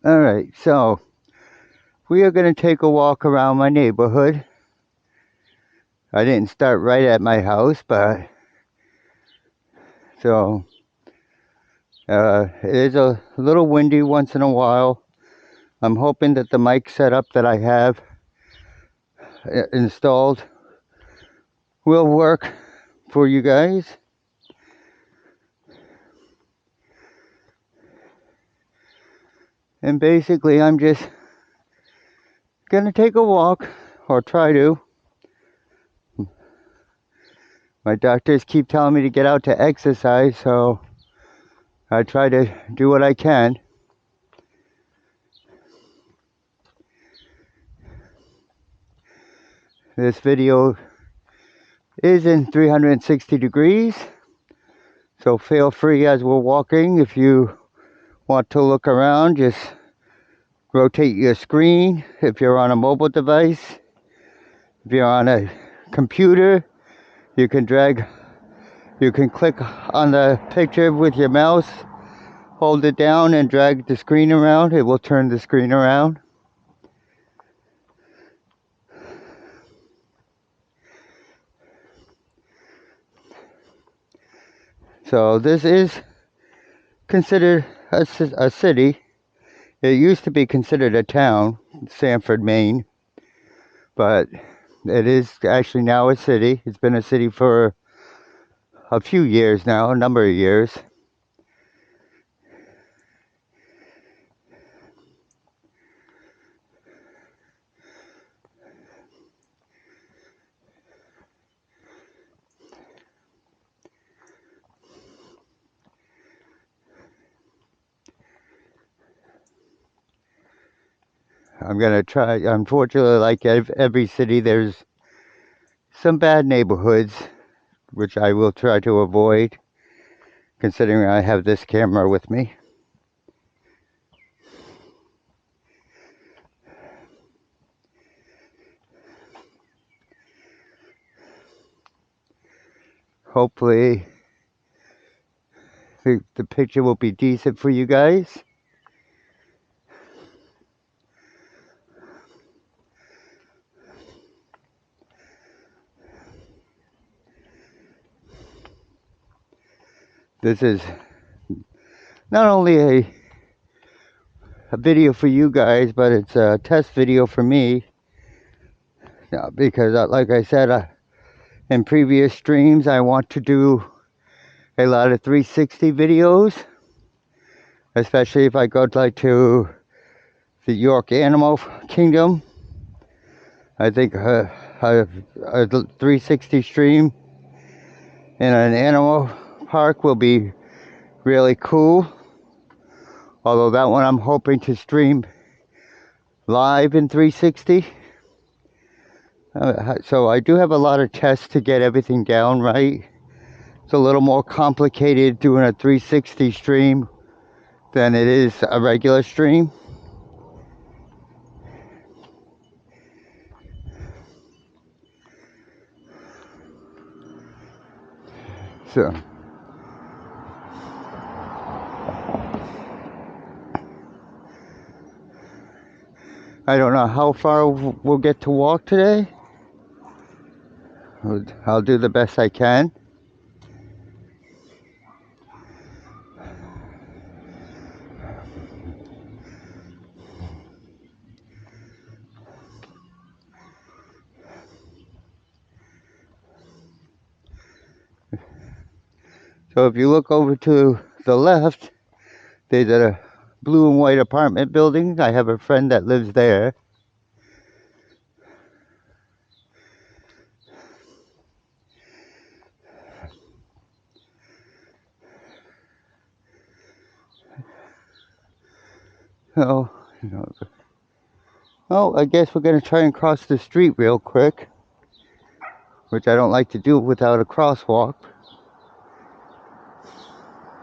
Alright, so we are going to take a walk around my neighborhood. I didn't start right at my house, but so it is a little windy once in a while. I'm hoping that the mic setup that I have installed will work for you guys. And basically, I'm just gonna take a walk, or try to. My doctors keep telling me to get out to exercise, so I try to do what I can. This video is in 360 degrees, so feel free as we're walking. If you want to look around, just rotate your screen. If you're on a mobile device, if you're on a computer, you can click on the picture with your mouse, hold it down and drag the screen around. It will turn the screen around. So this is considered a city. It used to be considered a town, Sanford, Maine, but it is actually now a city. It's been a city for a few years now, a number of years. I'm gonna try. Unfortunately, like every city, there's some bad neighborhoods, which I will try to avoid, considering I have this camera with me. Hopefully, the picture will be decent for you guys. This is not only a video for you guys, but it's a test video for me. Because, like I said, in previous streams, I want to do a lot of 360 videos, especially if I go to the York Animal Kingdom. I think a 360 stream in an animal park will be really cool. Although that one I'm hoping to stream live in 360. So I do have a lot of tests to get everything down right. It's a little more complicated doing a 360 stream than it is a regular stream. So I don't know how far we'll get to walk today. I'll do the best I can. So if you look over to the left, there's a blue and white apartment building. I have a friend that lives there. So, I guess we're going to try and cross the street real quick, which I don't like to do without a crosswalk,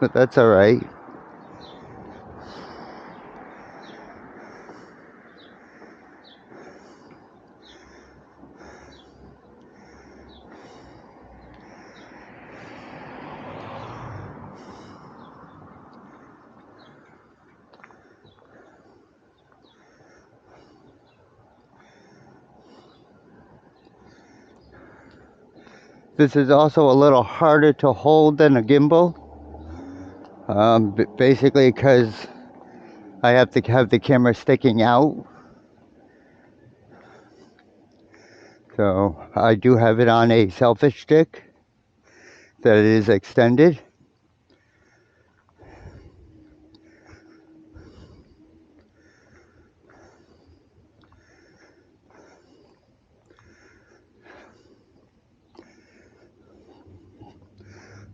but that's all right. This is also a little harder to hold than a gimbal. Basically because I have to have the camera sticking out. So I do have it on a selfish stick that is extended.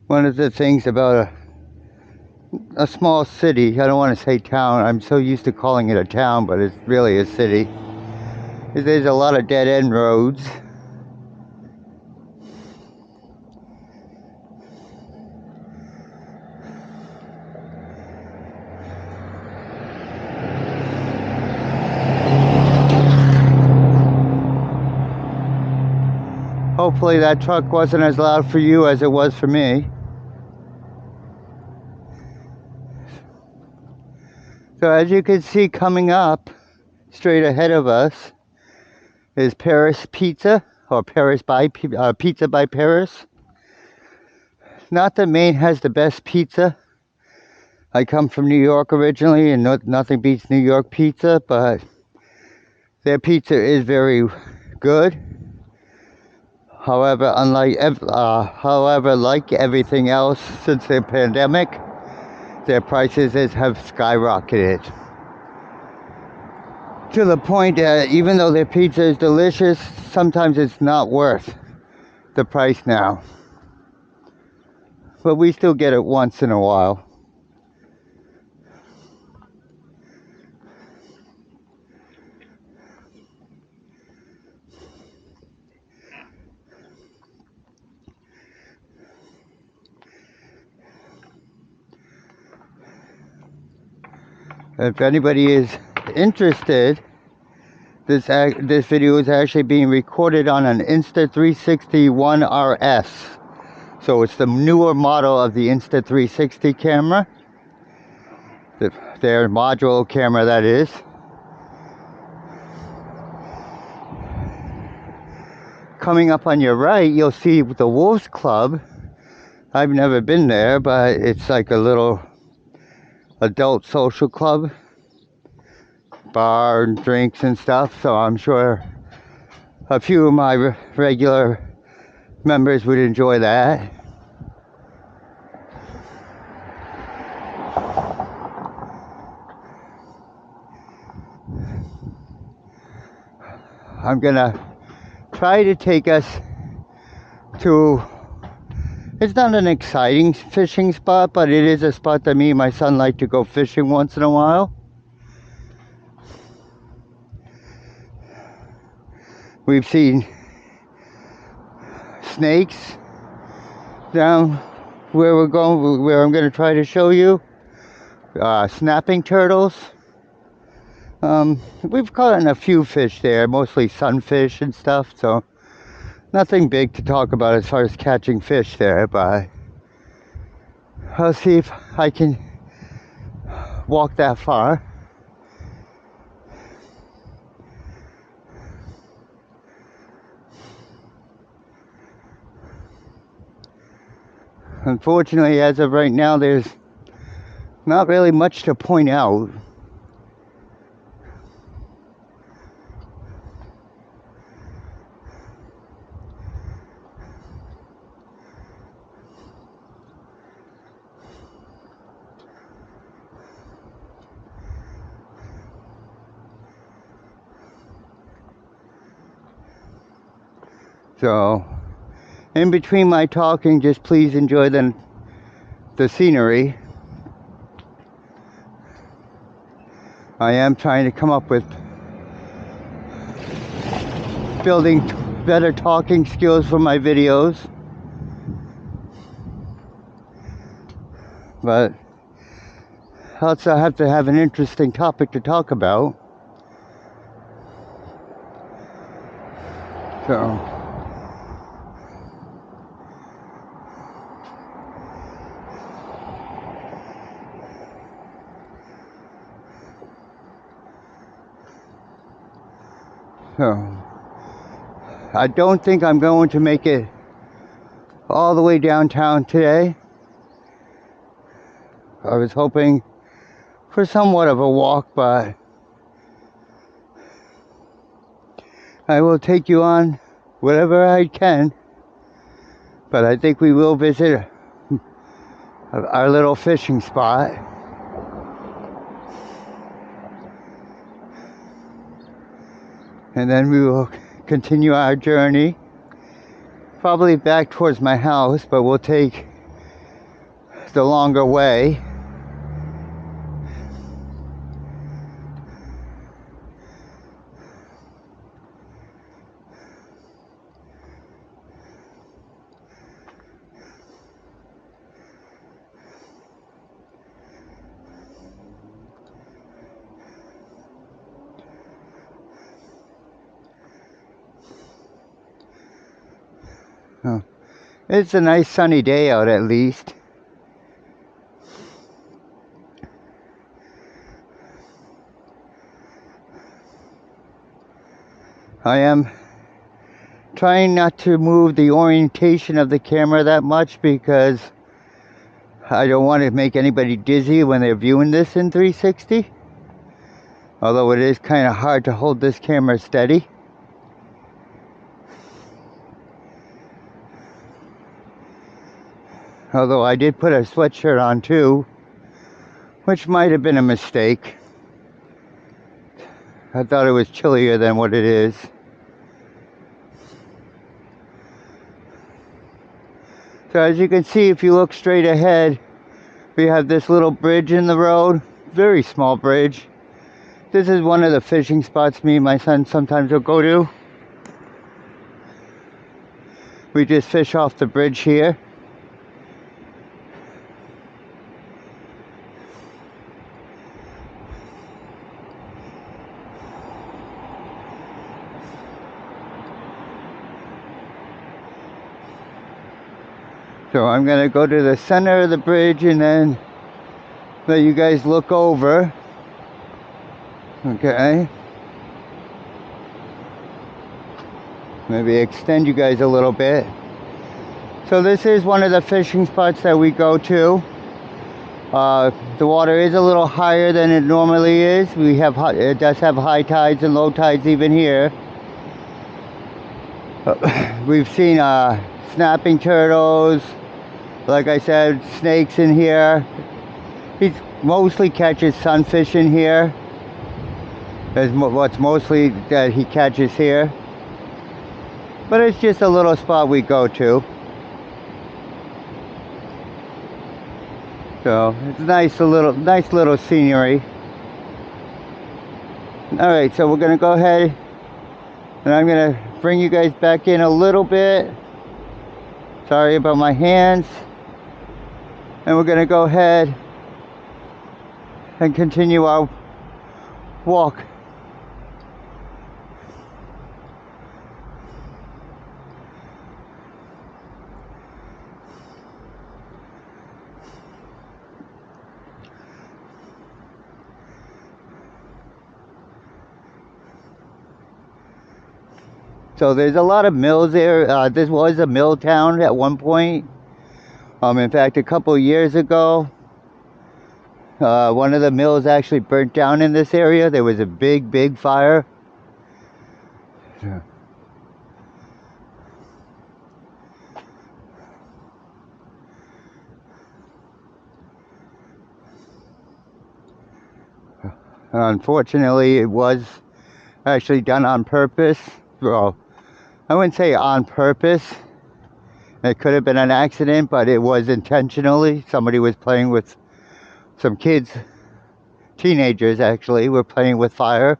One of the things about a small city, I don't want to say town, I'm so used to calling it a town, but it's really a city, is there's a lot of dead-end roads. Hopefully that truck wasn't as loud for you as it was for me. So as you can see, coming up straight ahead of us is Paris Pizza, or Pizza by Paris. Not that Maine has the best pizza. I come from New York originally, and nothing beats New York pizza, but their pizza is very good. However, like everything else since the pandemic, their prices have skyrocketed. To the point that even though their pizza is delicious, sometimes it's not worth the price now. But we still get it once in a while. If anybody is interested, this video is actually being recorded on an Insta360 One RS. So it's the newer model of the Insta360 camera. Their module camera, that is. Coming up on your right, you'll see the Wolves Club. I've never been there, but it's like a little adult social club, bar and drinks and stuff, so I'm sure a few of my regular members would enjoy that. I'm gonna try to take us to, it's not an exciting fishing spot, but it is a spot that me and my son like to go fishing once in a while. We've seen snakes down where we're going, where I'm going to try to show you. Snapping turtles. We've caught a few fish there, mostly sunfish and stuff, so nothing big to talk about as far as catching fish there, but I'll see if I can walk that far. Unfortunately, as of right now, there's not really much to point out. So, in between my talking, just please enjoy the scenery. I am trying to come up with building better talking skills for my videos, but also have to have an interesting topic to talk about. So I don't think I'm going to make it all the way downtown today. I was hoping for somewhat of a walk, but I will take you on whatever I can. But I think we will visit our little fishing spot. And then we will continue our journey, probably back towards my house, but we'll take the longer way. Oh, it's a nice sunny day out at least. I am trying not to move the orientation of the camera that much because I don't want to make anybody dizzy when they're viewing this in 360. Although it is kind of hard to hold this camera steady. Although I did put a sweatshirt on too, which might have been a mistake. I thought it was chillier than what it is. So as you can see, if you look straight ahead, we have this little bridge in the road, very small bridge. This is one of the fishing spots me and my son sometimes will go to. We just fish off the bridge here. So I'm going to go to the center of the bridge and then let you guys look over. Okay. Maybe extend you guys a little bit. So this is one of the fishing spots that we go to. The water is a little higher than it normally is. It does have high tides and low tides even here. We've seen snapping turtles. Like I said, snakes in here. He mostly catches sunfish in here. That's what's mostly that he catches here. But it's just a little spot we go to. So it's nice little scenery. Alright, so we're gonna go ahead and I'm gonna bring you guys back in a little bit. Sorry about my hands. And we're gonna go ahead and continue our walk. So there's a lot of mills there. This was a mill town at one point. In fact, a couple years ago, one of the mills actually burnt down in this area. There was a big fire. Unfortunately, it was actually done on purpose. Well, I wouldn't say on purpose. It could have been an accident, but it was intentionally. Somebody was playing with some kids, teenagers actually, were playing with fire.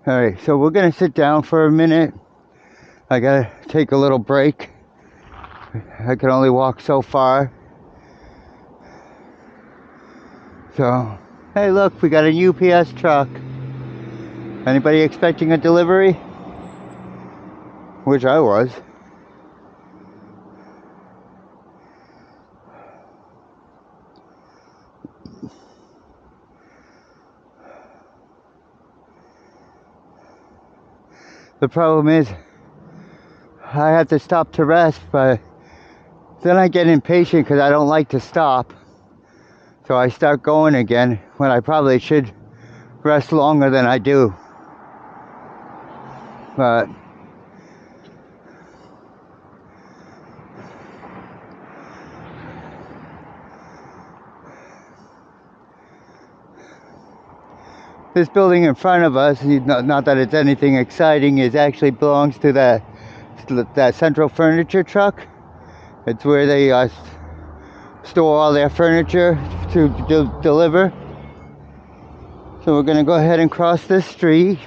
Alright, so we're gonna sit down for a minute. I gotta take a little break. I can only walk so far. So, hey look, we got a UPS truck. Anybody expecting a delivery? Which I was. The problem is I have to stop to rest, but then I get impatient because I don't like to stop. So I start going again when I probably should rest longer than I do. But this building in front of us, not that it's anything exciting, is actually belongs to that central furniture truck. It's where they store all their furniture to deliver. So we're going to go ahead and cross this street.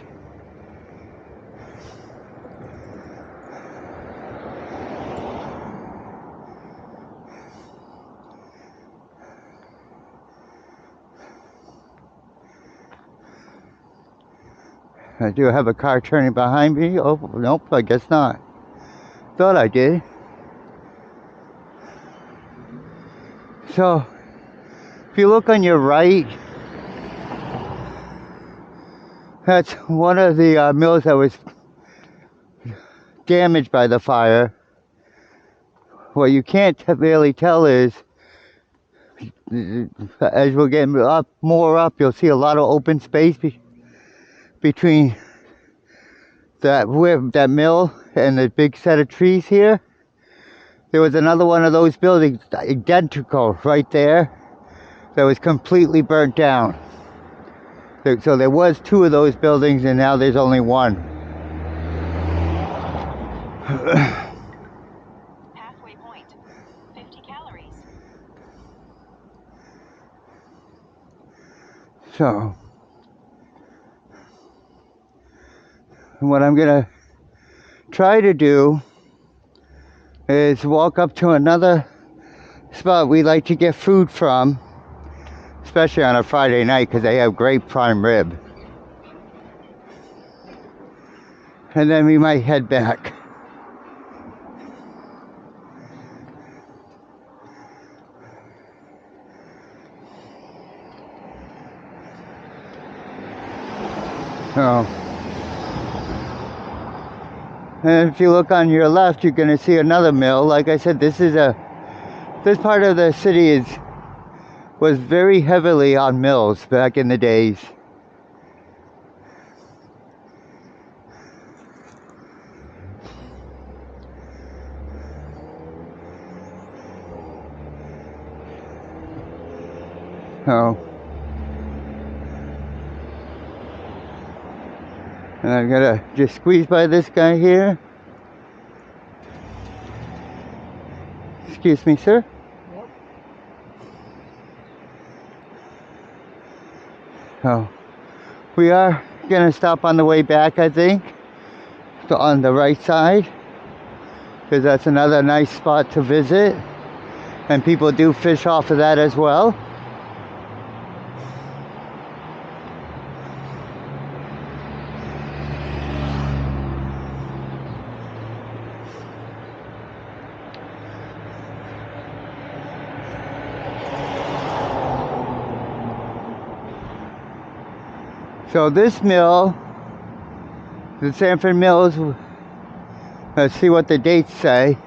I do have a car turning behind me. Oh, nope, I guess not. Thought I did. So, if you look on your right, that's one of the mills that was damaged by the fire. What you can't really tell is, as we're getting more up, you'll see a lot of open space between that mill and the big set of trees here. There was another one of those buildings, identical, right there, that was completely burnt down. So there was two of those buildings, and now there's only one. Halfway point, 50 calories. So, what I'm gonna try to do is walk up to another spot we like to get food from, especially on a Friday night because they have great prime rib. And then we might head back. So, and if you look on your left, you're going to see another mill. Like I said, this part of the city was very heavily on mills back in the days. So, and I'm gonna just squeeze by this guy here. Excuse me, sir. Yep. So, we are gonna stop on the way back, I think, so on the right side, because that's another nice spot to visit, and people do fish off of that as well. So this mill, the Sanford Mills, let's see what the dates say.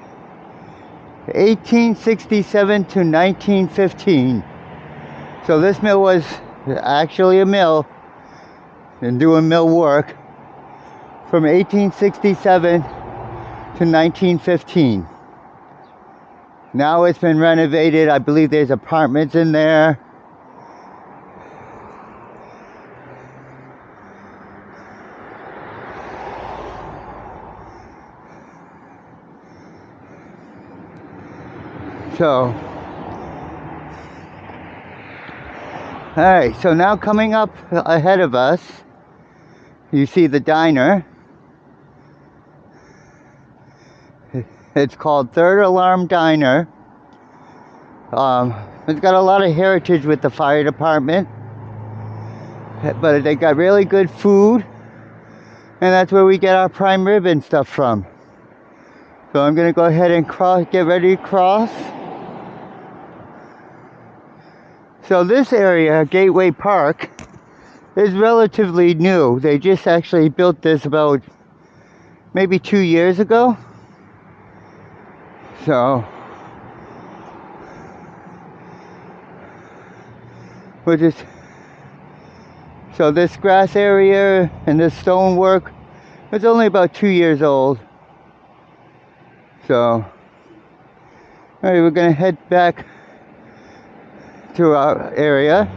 1867 to 1915. So this mill was actually a mill and doing mill work from 1867 to 1915. Now it's been renovated. I believe there's apartments in there. So, alright, so now coming up ahead of us, you see the diner. It's called Third Alarm Diner. It's got a lot of heritage with the fire department, but they got really good food, and that's where we get our prime rib and stuff from. So I'm gonna go ahead and get ready to cross. So this area, Gateway Park, is relatively new. They just actually built this about maybe 2 years ago. So we're just, so this grass area and this stonework, it's only about 2 years old. So, alright, we're gonna head back to our area.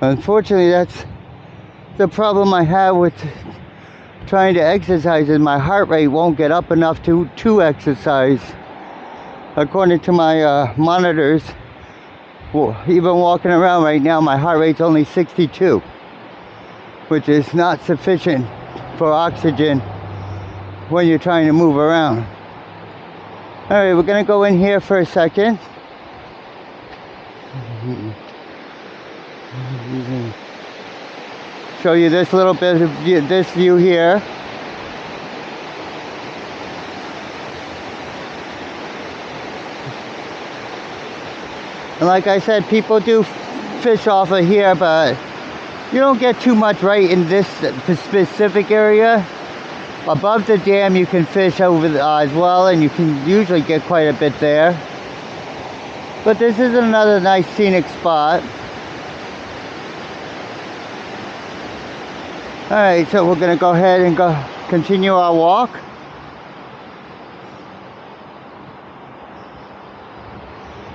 Unfortunately, that's the problem I have with trying to exercise, is my heart rate won't get up enough to exercise. According to my monitors, well, even walking around right now, my heart rate's only 62, which is not sufficient for oxygen when you're trying to move around. Alright, we're gonna go in here for a second. Show you this little bit of this view here. And like I said, people do fish off of here, but you don't get too much right in this specific area. Above the dam you can fish over as well, and you can usually get quite a bit there. But this is another nice scenic spot. Alright, so we're going to go ahead and continue our walk.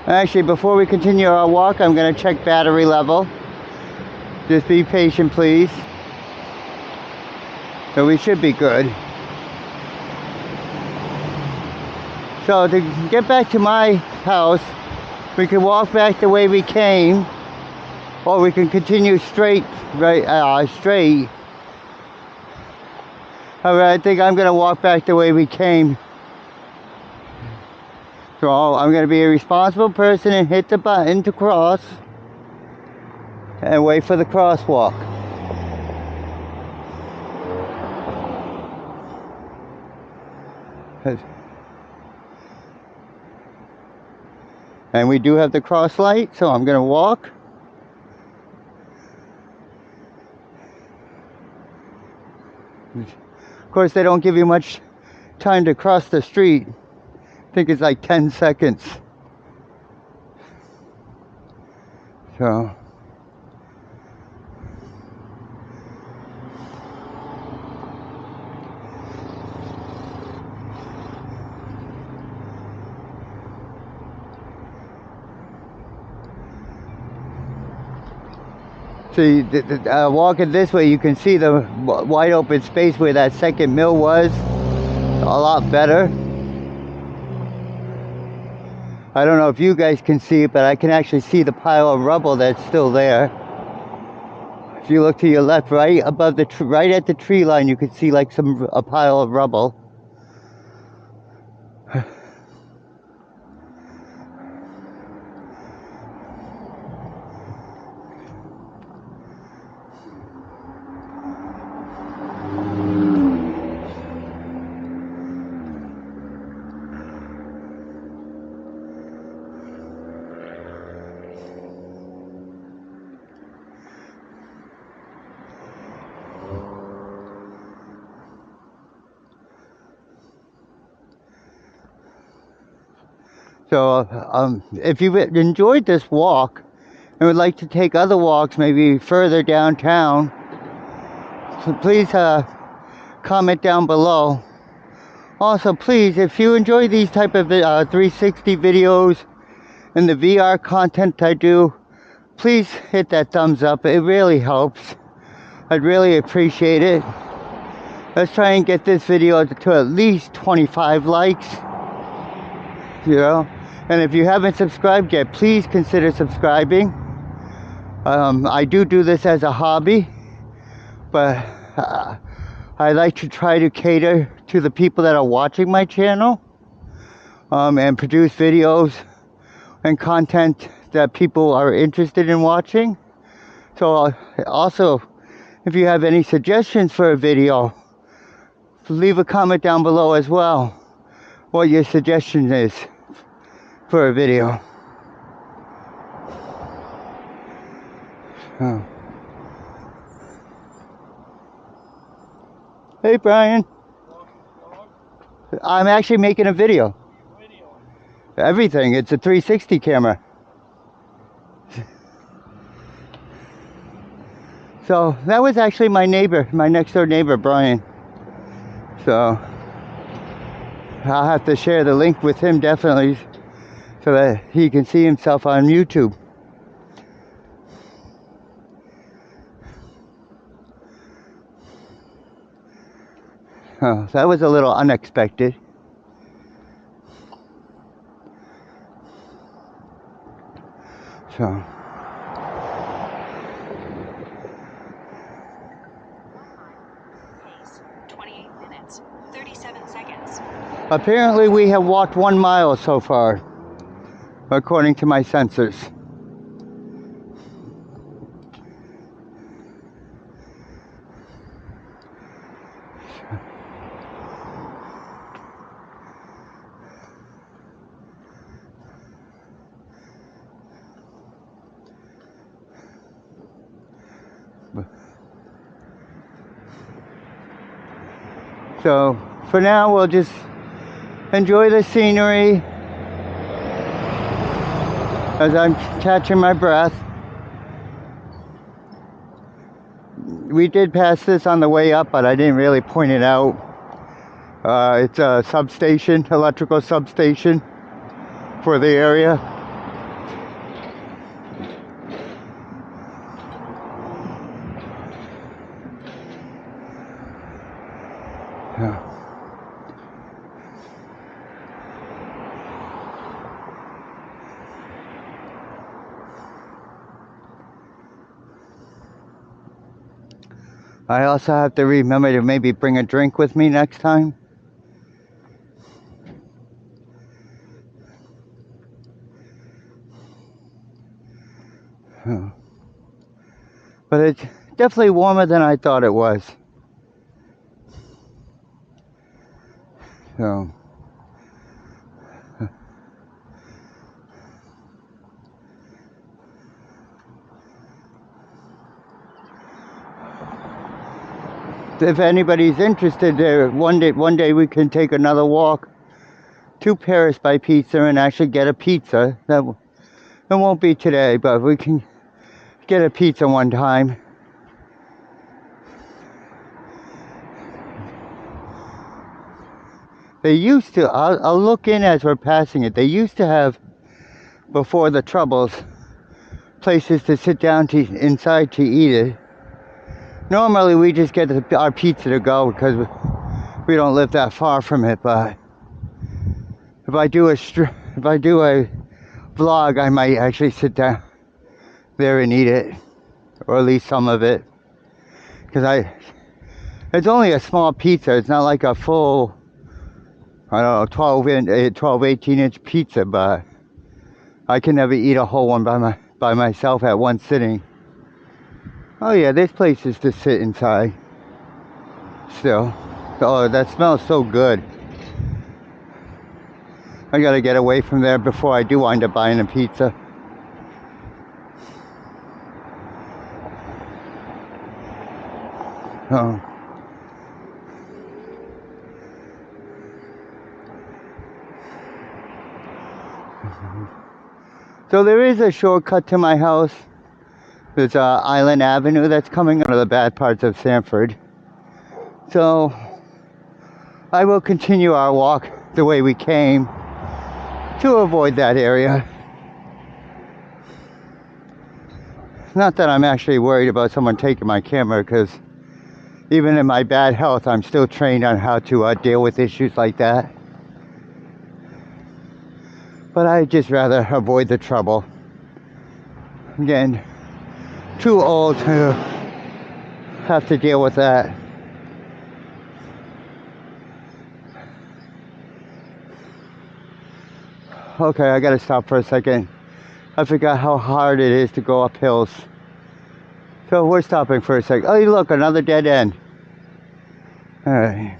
Actually, before we continue our walk, I'm going to check battery level. Just be patient, please. So we should be good. So to get back to my house, we can walk back the way we came, or we can continue straight, straight. Alright, I think I'm going to walk back the way we came. So I'm going to be a responsible person and hit the button to cross and wait for the crosswalk. And we do have the cross light, so I'm going to walk. Of course, they don't give you much time to cross the street. I think it's like 10 seconds. So see, walking this way, you can see the wide open space where that second mill was a lot better. I don't know if you guys can see it, but I can actually see the pile of rubble that's still there. If you look to your left, right above the right at the tree line, you can see like a pile of rubble. So if you've enjoyed this walk and would like to take other walks maybe further downtown, so please comment down below. Also, please, if you enjoy these type of 360 videos and the VR content I do, please hit that thumbs up. It really helps. I'd really appreciate it. Let's try and get this video to at least 25 likes. You know, And if you haven't subscribed yet, please consider subscribing. I do this as a hobby, but I like to try to cater to the people that are watching my channel, and produce videos and content that people are interested in watching. So also, if you have any suggestions for a video, leave a comment down below as well what your suggestion is for a video. Oh. Hey Brian. I'm actually making a video. Everything. It's a 360 camera. So that was actually my neighbor, my next door neighbor, Brian. So I'll have to share the link with him definitely so that he can see himself on YouTube. Oh, that was a little unexpected. So Pace 28 minutes, 37 seconds. apparently we have walked 1 mile so far, according to my sensors. So for now we'll just enjoy the scenery as I'm catching my breath. We did pass this on the way up, but I didn't really point it out. It's a substation, electrical substation for the area. Yeah. I also have to remember to maybe bring a drink with me next time. But it's definitely warmer than I thought it was. So if anybody's interested, one day we can take another walk to Paris by Pizza and actually get a pizza. It won't be today, but we can get a pizza one time. They used to, I'll look in as we're passing it. They used to have, before the troubles, places to sit down inside to eat it. Normally we just get our pizza to go because we don't live that far from it, but if I do a vlog, I might actually sit down there and eat it, or at least some of it, because it's only a small pizza. It's not like a full, I don't know, 12, 18 inch pizza, but I can never eat a whole one by myself at one sitting. Oh yeah, there's places to sit inside still. Oh, that smells so good. I gotta get away from there before I do wind up buying a pizza. Oh. So there is a shortcut to my house. There's Island Avenue that's coming out of the bad parts of Sanford. So I will continue our walk the way we came to avoid that area. Not that I'm actually worried about someone taking my camera, because even in my bad health, I'm still trained on how to deal with issues like that. But I'd just rather avoid the trouble. I'm getting too old to have to deal with that. Okay, I gotta stop for a second. I forgot how hard it is to go up hills. So we're stopping for a second. Oh, look, another dead end. Alright.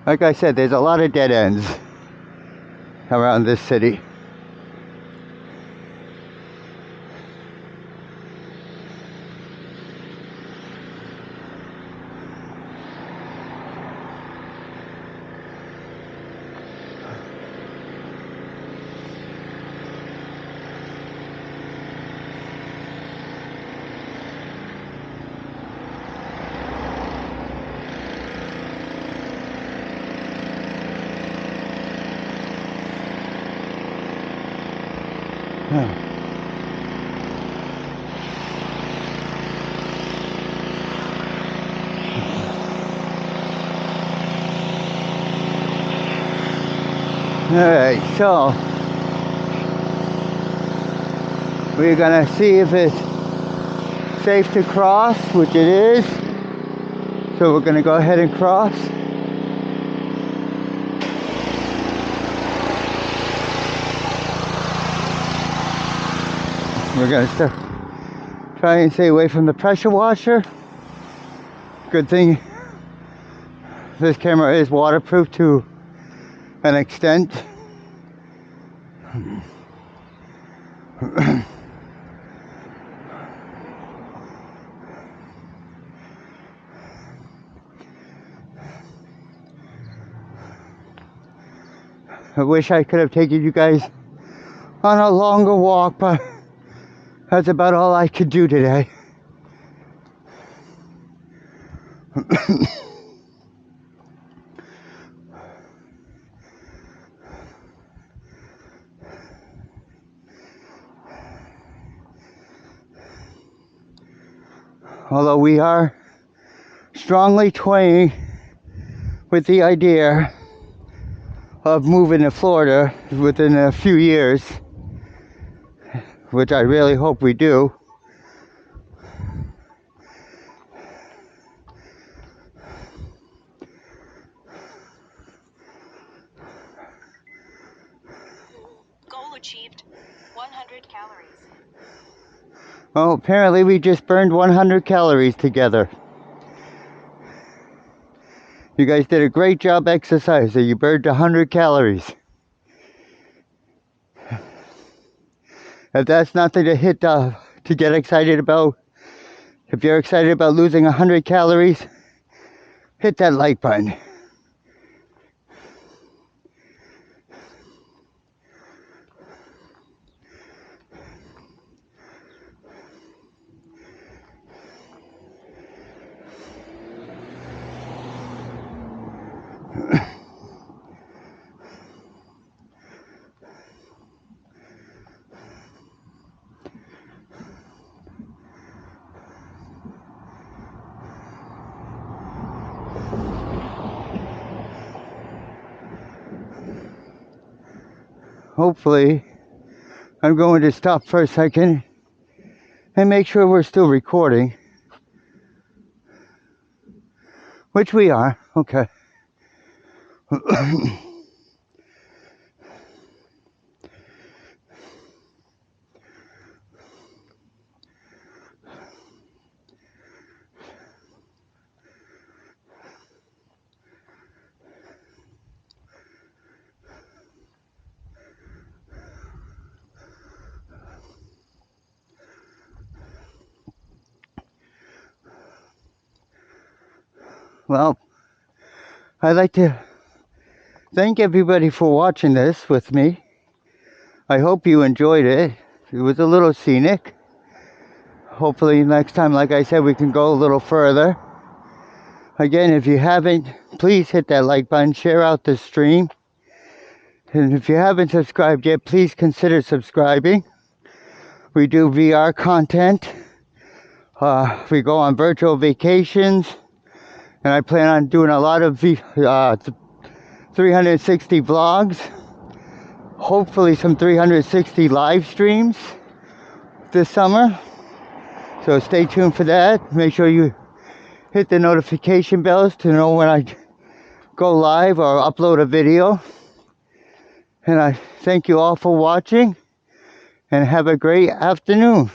Like I said, there's a lot of dead ends around this city. Alright, so we're gonna see if it's safe to cross, which it is. So we're gonna go ahead and cross. We're gonna try and stay away from the pressure washer. Good thing this camera is waterproof to an extent. I wish I could have taken you guys on a longer walk, but that's about all I could do today. Although we are strongly toying with the idea of moving to Florida within a few years, which I really hope we do. Goal achieved. 100 calories. Well, apparently we just burned 100 calories together. You guys did a great job exercising. You burned 100 calories. If that's nothing to to get excited about, if you're excited about losing 100 calories, hit that like button. Hopefully, I'm going to stop for a second and make sure we're still recording. Which we are, okay. Well, I'd like to thank everybody for watching this with me. I hope you enjoyed it. It was a little scenic. Hopefully next time, like I said, we can go a little further. Again, if you haven't, please hit that like button, share out the stream. And if you haven't subscribed yet, please consider subscribing. We do VR content. We go on virtual vacations And I plan on doing a lot of 360 vlogs, hopefully some 360 live streams this summer. So stay tuned for that. Make sure you hit the notification bells to know when I go live or upload a video. And I thank you all for watching, and have a great afternoon.